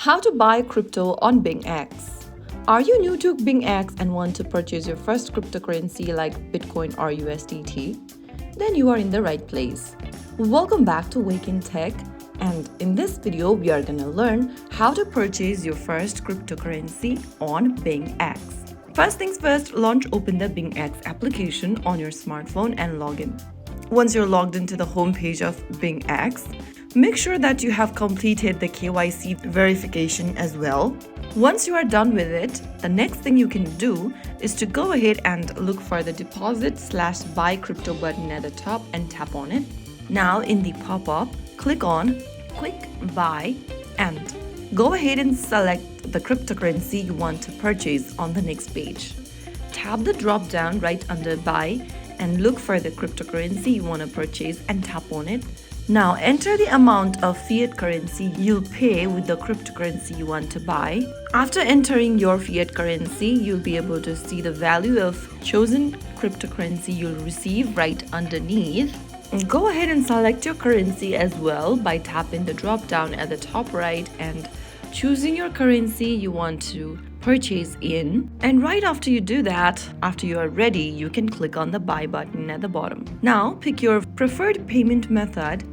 How to buy crypto on BingX. Are you new to BingX and want to purchase your first cryptocurrency like Bitcoin or USDT? Then you are in the right place. Welcome back to Wake&Tech, and in this video we are going to learn how to purchase your first cryptocurrency on BingX. First things first, open the BingX application on your smartphone and log in. Once you're logged into the homepage of BingX, make sure that you have completed the KYC verification as well. Once you are done with it, the next thing you can do is to go ahead and look for the deposit/buy crypto button at the top and tap on it. Now in the pop-up, click on Quick Buy and go ahead and select the cryptocurrency you want to purchase on the next page. Tap the drop down right under Buy and look for the cryptocurrency you want to purchase and tap on it. Now enter the amount of fiat currency you'll pay with the cryptocurrency you want to buy. After entering your fiat currency, you'll be able to see the value of chosen cryptocurrency you'll receive right underneath. Go ahead and select your currency as well by tapping the drop down at the top right and choosing your currency you want to purchase in. And right after you do that, after you are ready, you can click on the buy button at the bottom. Now pick your preferred payment method,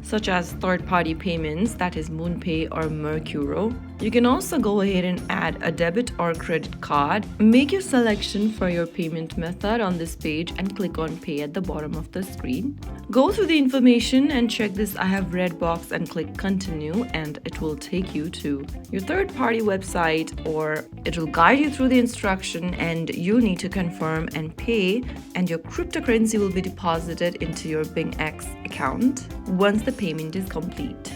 such as third-party payments, that is MoonPay or Mercuro. You can also go ahead and add a debit or credit card. Make your selection for your payment method on this page and click on Pay at the bottom of the screen. Go through the information and check this I have read box and click Continue, and it will take you to your third-party website, or it will guide you through the instruction and you need to confirm and pay, and your cryptocurrency will be deposited into your BingX account once the payment is complete.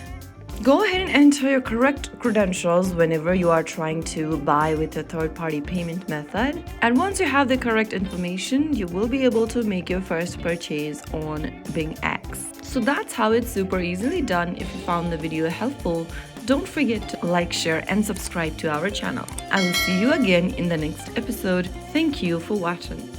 Go ahead and enter your correct credentials whenever you are trying to buy with a third-party payment method. And once you have the correct information, you will be able to make your first purchase on BingX. So that's how it's super easily done. If you found the video helpful, don't forget to like, share, and subscribe to our channel. I will see you again in the next episode. Thank you for watching.